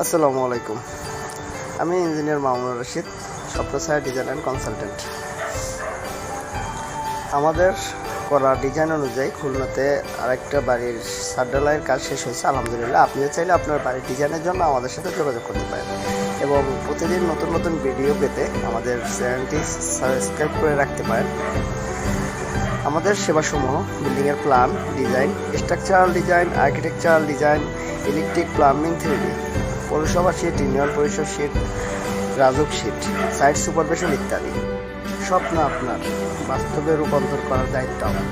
আসসালামু আলাইকুম। আমি engineer Mamunur Rashid, Swapnochhaya design and consultant. আমাদের করা ডিজাইন অনুযায়ী খুলনাতে আরেকটা বাড়ির ছাদ ঢালাইয়ের কাজ শেষ হয়েছে আলহামদুলিল্লাহ। আপনিও চাইলে আপনার বাড়ির ডিজাইনের জন্য আমাদের সাথে যোগাযোগ করতে পারেন এবং প্রতিদিন নতুন নতুন ভিডিও পেতে আমাদের চ্যানেলটি সাবস্ক্রাইব করে রাখতে পারেন। আমাদের সেবাসমূহ বিল্ডিংয়ের plan design, structural design, architectural design, electric, plumbing, 3D, পৌরসভা sheet, union Parishad sheet, Rajuk sheet, site supervision ইত্যাদি। স্বপ্ন আপনার, বাস্তবে রূপান্তর করার দায়িত্ব আমার।